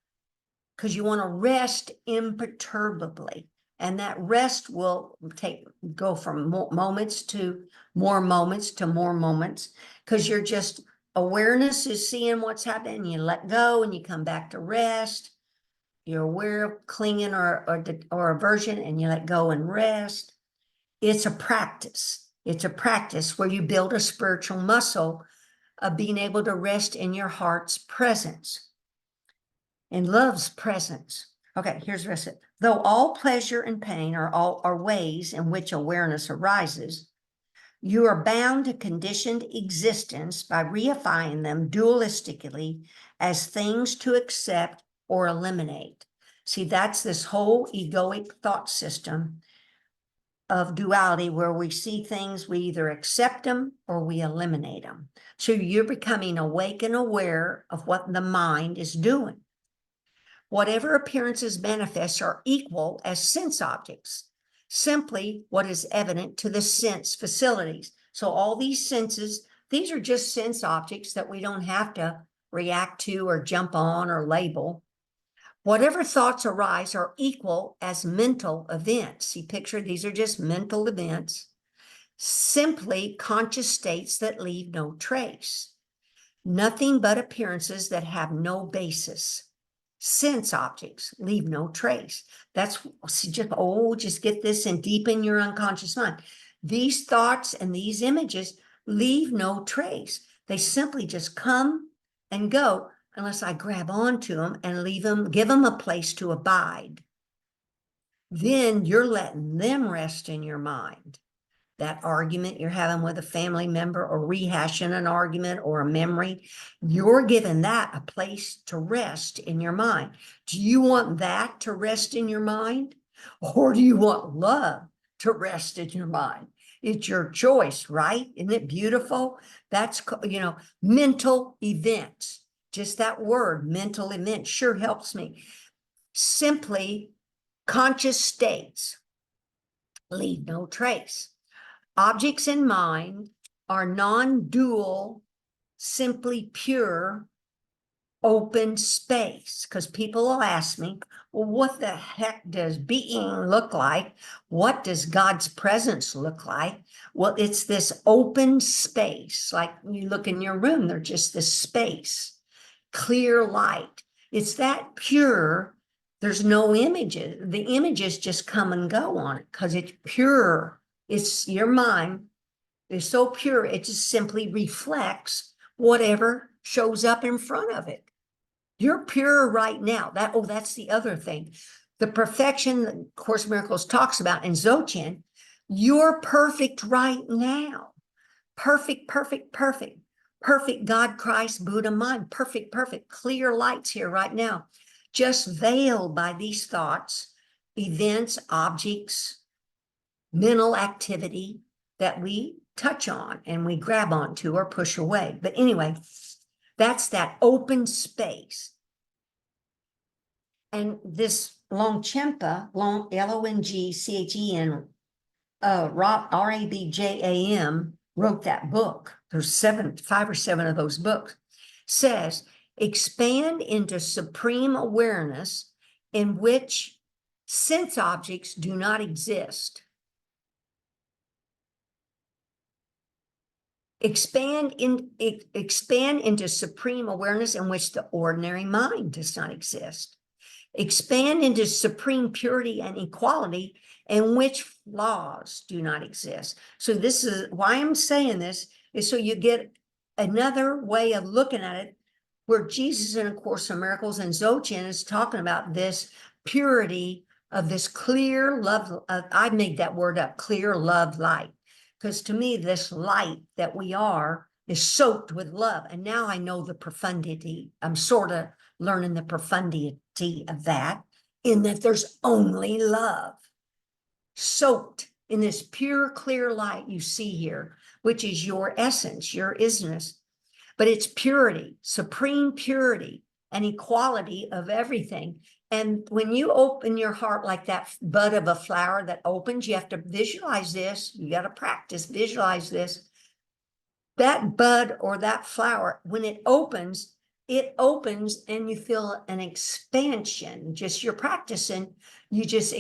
because you want to rest imperturbably. And that rest will go from moments to more moments to more moments, because you're just, awareness is seeing what's happening. You let go and you come back to rest. You're aware of clinging or aversion, and you let go and rest. It's a practice. It's a practice where you build a spiritual muscle of being able to rest in your heart's presence, in love's presence. Okay, here's the rest of it. Though all pleasure and pain are ways in which awareness arises, you are bound to conditioned existence by reifying them dualistically as things to accept or eliminate. See, that's this whole egoic thought system of duality, where we see things, we either accept them or we eliminate them. So you're becoming awake and aware of what the mind is doing. Whatever appearances manifest are equal as sense objects, simply what is evident to the sense facilities. So all these senses, these are just sense objects that we don't have to react to or jump on or label. Whatever thoughts arise are equal as mental events. See, picture, these are just mental events, simply conscious states that leave no trace. Nothing but appearances that have no basis. Sense objects leave no trace. That's just get this and deepen your unconscious mind. These thoughts and these images leave no trace. They simply just come and go, unless I grab onto them and leave them, give them a place to abide. Then you're letting them rest in your mind. That argument you're having with a family member, or rehashing an argument or a memory, you're giving that a place to rest in your mind. Do you want that to rest in your mind? Or do you want love to rest in your mind? It's your choice, right? Isn't it beautiful? That's, mental events. Just that word, mental event, sure helps me. Simply conscious states leave no trace. Objects in mind are non-dual, simply pure, open space. Because people will ask me, well, what the heck does being look like? What does God's presence look like? Well, it's this open space. Like you look in your room, there's just this space. Clear light. It's that pure. There's no images. The images just come and go on it because it's pure. It's your mind is so pure, it just simply reflects whatever shows up in front of it. You're pure right now. That's the other thing. The perfection that Course in Miracles talks about in Dzogchen, you're perfect right now. Perfect, perfect, perfect. Perfect God, Christ, Buddha mind, perfect, clear lights here right now, just veiled by these thoughts, events, objects, mental activity that we touch on and we grab onto or push away. But anyway, that's that open space. And this Longchenpa, Longchen, Rabjam, wrote that book. There's 5 or 7 of those books. Says, expand into supreme awareness in which sense objects do not exist. Expand into supreme awareness in which the ordinary mind does not exist. Expand into supreme purity and equality in which flaws do not exist. So this is why I'm saying this, is so you get another way of looking at it, where Jesus in A Course in Miracles and Dzogchen is talking about this purity of this clear love. I made that word up, clear love light. Because to me, this light that we are is soaked with love. And now I know the profundity. I'm sort of learning the profundity of that, in that there's only love soaked in this pure, clear light you see here, which is your essence, your isness. But it's purity, supreme purity and equality of everything. And when you open your heart like that bud of a flower that opens, you have to visualize this. You got to practice, visualize this. That bud or that flower, when it opens and you feel an expansion. Just you're practicing, you just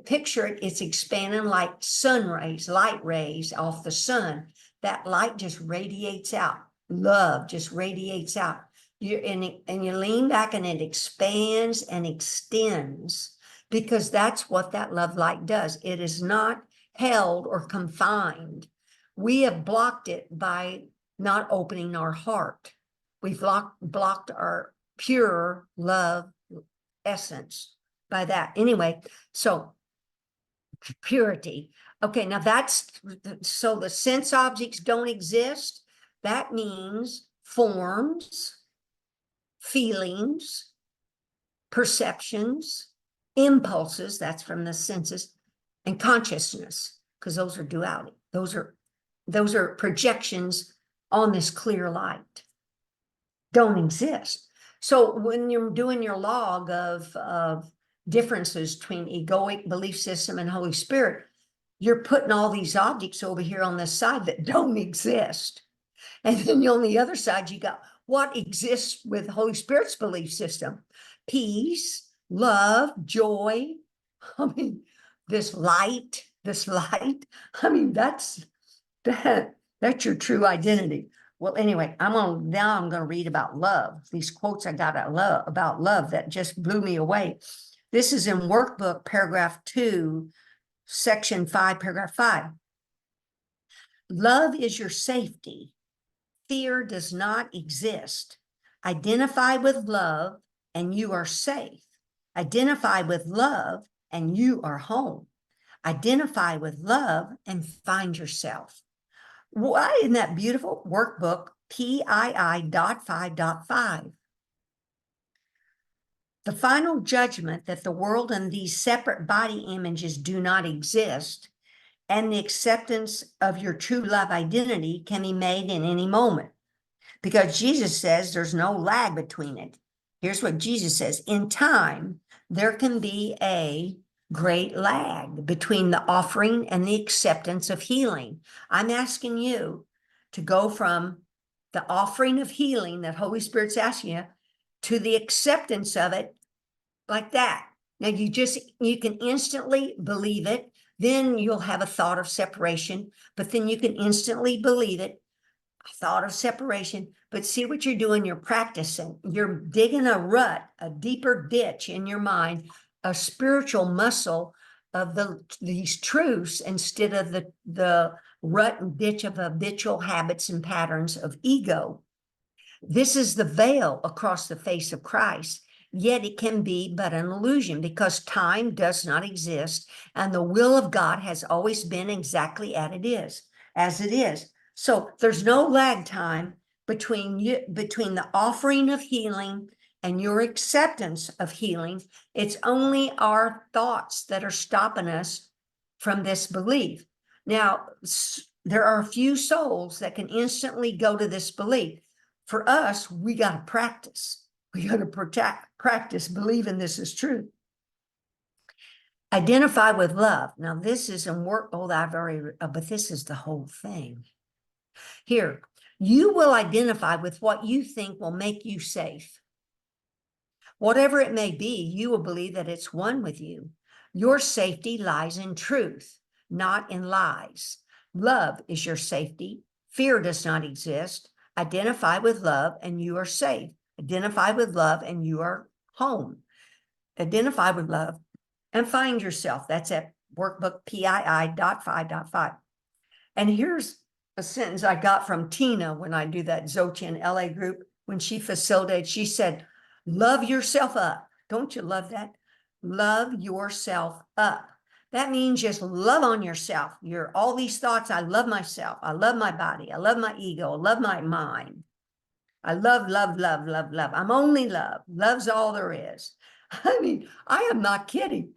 picture it, it's expanding like sun rays, light rays off the sun. That light just radiates out. Love just radiates out. And you lean back and it expands and extends, because that's what that love light does. It is not held or confined. We have blocked it by not opening our heart. We've blocked our pure love essence by that. Anyway, so purity. Okay, now so the sense objects don't exist. That means forms, feelings, perceptions, impulses, that's from the senses, and consciousness, because those are duality. Those are projections on this clear light. Don't exist. So when you're doing your log of differences between egoic belief system and Holy Spirit, you're putting all these objects over here on this side that don't exist. And then on the other side, you got what exists with Holy Spirit's belief system: peace, love, joy. I mean, this light. I mean, that's your true identity. Well, anyway, I'm gonna read about love. These quotes I got about love that just blew me away. This is in workbook, paragraph 2, section 5, paragraph 5. Love is your safety. Fear does not exist. Identify with love and you are safe. Identify with love and you are home. Identify with love and find yourself. Why isn't that beautiful? Workbook PII.5.5. The final judgment that the world and these separate body images do not exist, and the acceptance of your true love identity can be made in any moment, because Jesus says there's no lag between it. Here's what Jesus says: in time, there can be a great lag between the offering and the acceptance of healing. I'm asking you to go from the offering of healing that Holy Spirit's asking you to the acceptance of it like that. Now you can instantly believe it. Then you'll have a thought of separation, but then you can instantly believe it, a thought of separation. But see what you're doing, you're practicing. You're digging a rut, a deeper ditch in your mind, a spiritual muscle of these truths, instead of the rut and ditch of habitual habits and patterns of ego. This is the veil across the face of Christ, yet it can be but an illusion, because time does not exist and the will of God has always been exactly as it is. So there's no lag time between the offering of healing and your acceptance of healing. It's only our thoughts that are stopping us from this belief. Now, there are a few souls that can instantly go to this belief. For us, we got to practice. We got to practice believing this is true. Identify with love. Now, this is in work, but this is the whole thing. Here, you will identify with what you think will make you safe. Whatever it may be, you will believe that it's one with you. Your safety lies in truth, not in lies. Love is your safety. Fear does not exist. Identify with love and you are safe. Identify with love and you are home. Identify with love and find yourself. That's at workbook PII.5.5. And here's a sentence I got from Tina when I do that Dzogchen LA group. When she facilitated, she said, love yourself up. Don't you love that? Love yourself up. That means just love on yourself. You're all these thoughts. I love myself. I love my body. I love my ego. I love my mind. I love, love, love, love, love. I'm only love. Love's all there is. I mean, I am not kidding.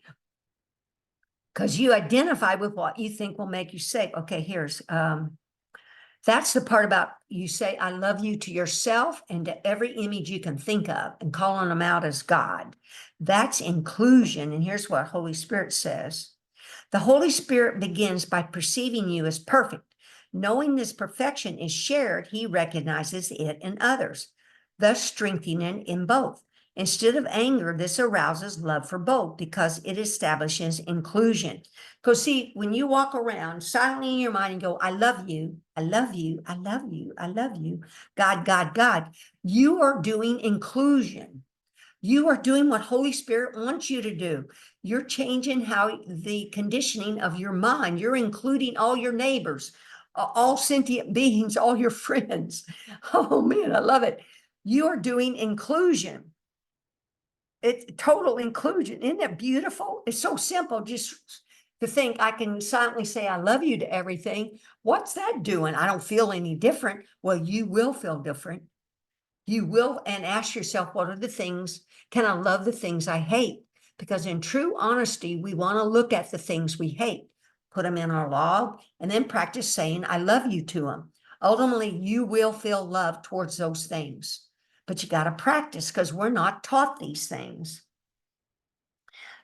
Because you identify with what you think will make you safe. Okay, here's, that's the part about you say, I love you to yourself and to every image you can think of and calling them out as God. That's inclusion. And here's what Holy Spirit says. The Holy Spirit begins by perceiving you as perfect. Knowing this perfection is shared, he recognizes it in others, thus strengthening in both. Instead of anger, this arouses love for both because it establishes inclusion. Because see, when you walk around silently in your mind and go, I love you, I love you, I love you, I love you, God, God, God, you are doing inclusion. You are doing what Holy Spirit wants you to do. You're changing how the conditioning of your mind. You're including all your neighbors, all sentient beings, all your friends. Oh man, I love it. You are doing inclusion. It's total inclusion. Isn't it beautiful? It's so simple just to think I can silently say I love you to everything. What's that doing? I don't feel any different. Well, you will feel different. You will, and ask yourself, what are the things, can I love the things I hate? Because in true honesty, we want to look at the things we hate, put them in our log, and then practice saying, I love you to them. Ultimately, you will feel love towards those things, but you got to practice because we're not taught these things.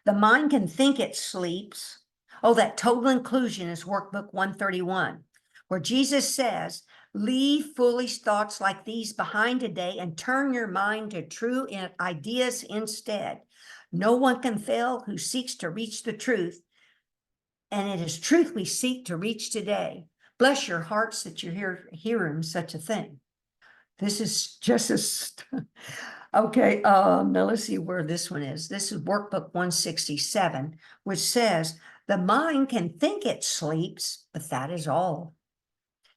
The mind can think it sleeps. Oh, that total inclusion is workbook 131, where Jesus says, leave foolish thoughts like these behind today and turn your mind to true ideas instead. No one can fail who seeks to reach the truth, and it is truth we seek to reach today. Bless your hearts that you're hearing such a thing. This is just a... Okay, now let's see where this one is. This is workbook 167, which says, the mind can think it sleeps, but that is all.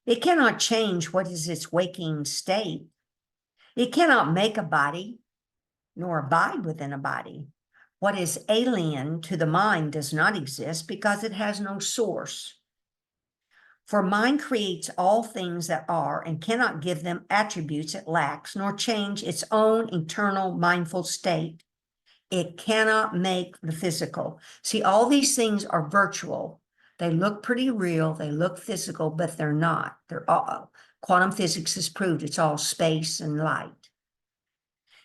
It cannot change what is its waking state. It cannot make a body, nor abide within a body. What is alien to the mind does not exist because it has no source. For mind creates all things that are and cannot give them attributes it lacks, nor change its own eternal mindful state. It cannot make the physical. See, all these things are virtual. They look pretty real, they look physical, but they're not. They're all, quantum physics has proved it's all space and light.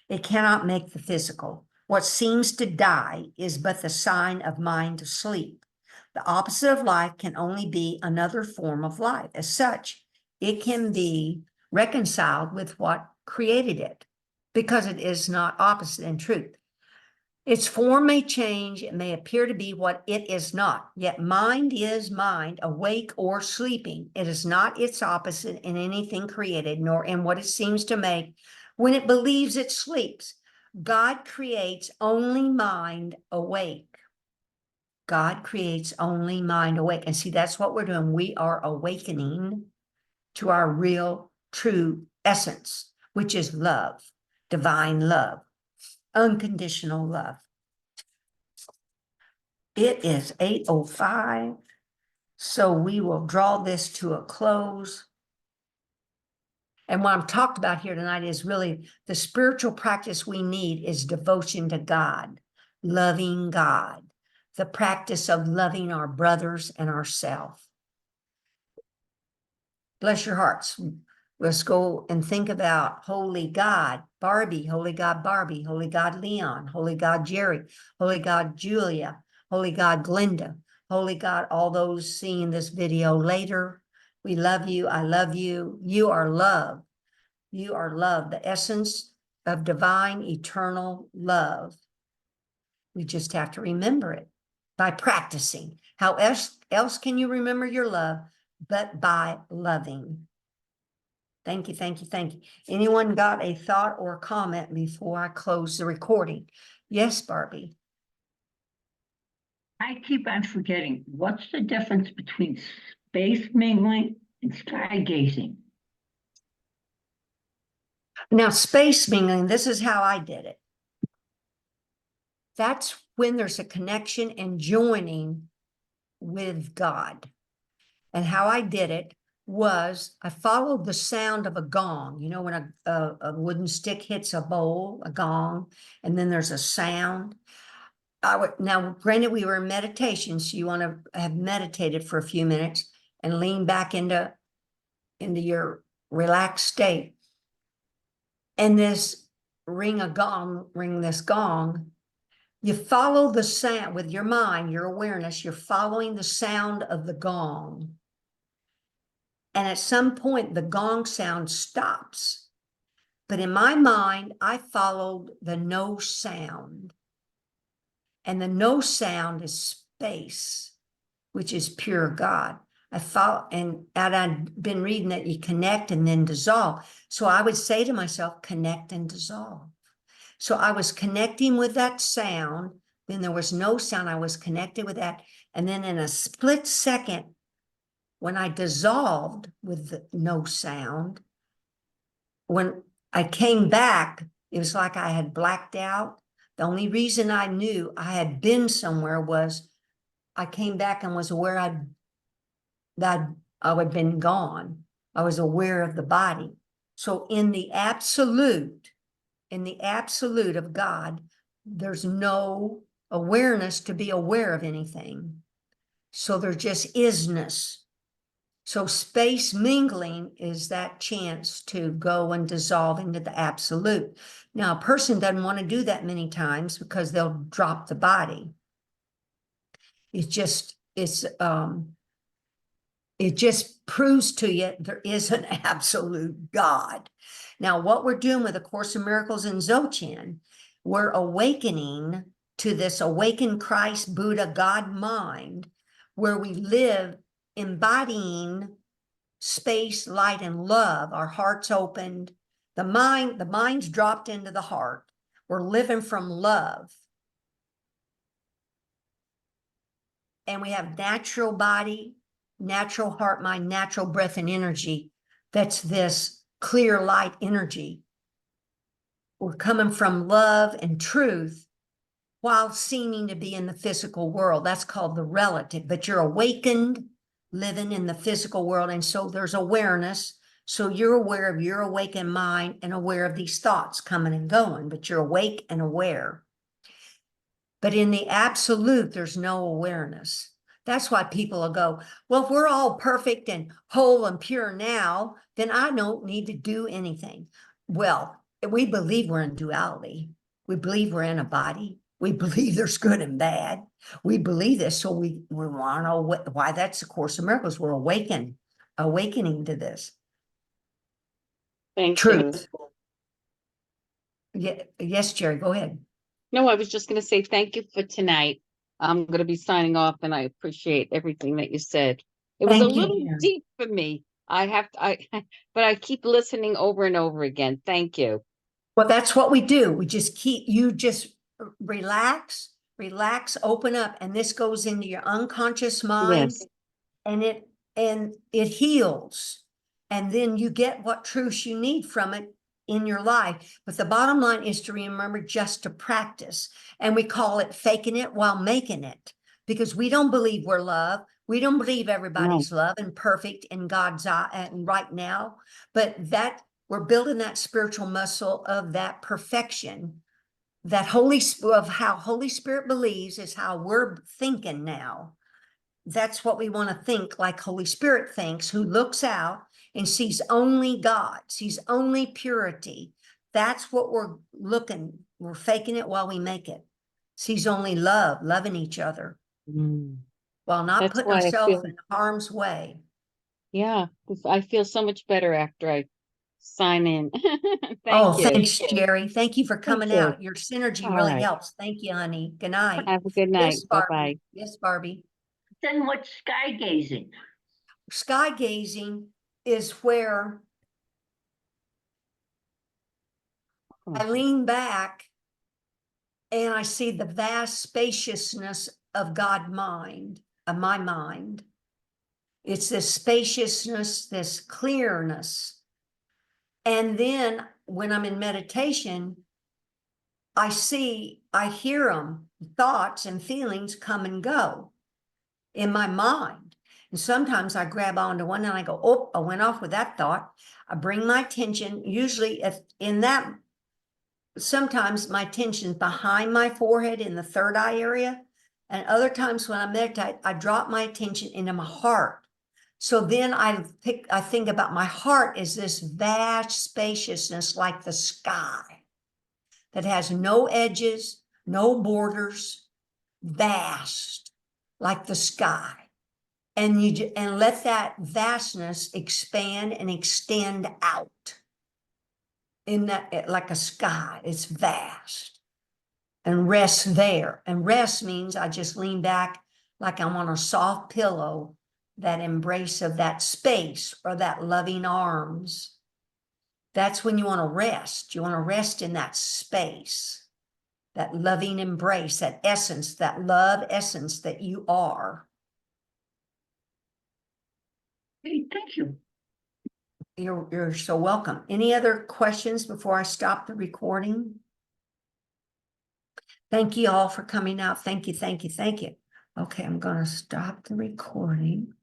It cannot make the physical. What seems to die is but the sign of mind asleep. The opposite of life can only be another form of life. As such, it can be reconciled with what created it because it is not opposite in truth. Its form may change, it may appear to be what it is not, yet mind is mind, awake or sleeping. It is not its opposite in anything created, nor in what it seems to make when it believes it sleeps. God creates only mind awake. God creates only mind awake. And see, that's what we're doing. We are awakening to our real, true essence, which is love, divine love. Unconditional love. It is 8:05, so we will draw this to a close. And what I'm talked about here tonight is really the spiritual practice we need is devotion to God, loving God, the practice of loving our brothers and ourselves. Bless your hearts. Let's go and think about Holy God, Barbie, Holy God, Barbie, Holy God, Leon, Holy God, Jerry, Holy God, Julia, Holy God, Glenda, Holy God, all those seeing this video later. We love you. I love you. You are love. You are love, the essence of divine, eternal love. We just have to remember it by practicing. How else can you remember your love but by loving? Thank you, thank you, thank you. Anyone got a thought or comment before I close the recording? Yes, Barbie. I keep on forgetting. What's the difference between space mingling and sky gazing? Now, space mingling, this is how I did it. That's when there's a connection and joining with God. And how I did it was I followed the sound of a gong. You know, when a wooden stick hits a bowl, a gong, and then there's a sound. Now, granted, we were in meditation, so you want to have meditated for a few minutes and lean back into your relaxed state. And this ring this gong, you follow the sound with your mind, your awareness, you're following the sound of the gong. And at some point, the gong sound stops. But in my mind, I followed the no sound. And the no sound is space, which is pure God. And I'd been reading that you connect and then dissolve. So I would say to myself, connect and dissolve. So I was connecting with that sound. Then there was no sound. I was connected with that. And then in a split second, when I dissolved with the no sound, when I came back, it was like I had blacked out. The only reason I knew I had been somewhere was I came back and was aware that I had been gone. I was aware of the body. So in the absolute of God, there's no awareness to be aware of anything. So there just isness. So space mingling is that chance to go and dissolve into the absolute. Now, a person doesn't want to do that many times because they'll drop the body. It just proves to you there is an absolute God. Now, what we're doing with A Course in Miracles and Dzogchen, we're awakening to this awakened Christ, Buddha, God mind, where we live embodying space, light, and love. Our heart's opened. The mind's dropped into the heart. We're living from love. And we have natural body, natural heart, mind, natural breath and energy. That's this clear light energy. We're coming from love and truth while seeming to be in the physical world. That's called the relative, but you're awakened, living in the physical world. And so there's awareness. So you're aware of your awakened mind and aware of these thoughts coming and going, but you're awake and aware. But in the absolute, there's no awareness. That's why people will go, well, if we're all perfect and whole and pure now, then I don't need to do anything. Well, we believe we're in duality. We believe we're in a body. We believe there's good and bad. We believe this. So we want to know why that's the Course of Miracles. We're awakening to this. Thank Truth. you. Yeah, yes, Jerry, go ahead. No, I was just going to say thank you for tonight. I'm going to be signing off, and I appreciate everything that you said. It was a little deep for me. But I keep listening over and over again. Thank you. Well, that's what we do. We just relax, open up, and this goes into your unconscious mind. Yes. And it heals. And then you get what truths you need from it in your life. But the bottom line is to remember just to practice. And we call it faking it while making it, because we don't believe we're love. We don't believe everybody's love and perfect in God's eye and right now. But that we're building that spiritual muscle of that perfection, that of how Holy Spirit believes is how we're thinking now. That's what we want to think like Holy Spirit thinks, who looks out and sees only God, sees only purity. That's what we're faking it while we make it. Sees only love, loving each other, while not That's putting why I ourselves feel, in harm's way. yeah, I feel so much better after I sign in. Oh, Thank you. thanks, Jerry. Thank you for coming you. out. Your synergy All really right. helps. Thank you, honey. Good night. Have a good Yes, night. Barbie. Bye-bye. Yes, Barbie. Then what's sky gazing? Sky gazing is where I lean back and I see the vast spaciousness of God mind, of my mind. It's this spaciousness, this clearness. And then when I'm in meditation, I hear them, thoughts and feelings come and go in my mind. And sometimes I grab onto one and I go, oh, I went off with that thought. I bring my attention, usually sometimes my attention behind my forehead in the third eye area. And other times when I meditate, I drop my attention into my heart. So then I think about my heart as this vast spaciousness like the sky that has no edges, no borders, vast like the sky. And let that vastness expand and extend out in that, like a sky. It's vast, and rest there. And rest means I just lean back like I'm on a soft pillow, that embrace of that space or that loving arms. That's when you want to rest. You want to rest in that space, that loving embrace, that essence, that love essence that you are. Hey, thank you. You're so welcome. Any other questions before I stop the recording? Thank you all for coming out. Thank you, thank you, thank you. Okay, I'm going to stop the recording.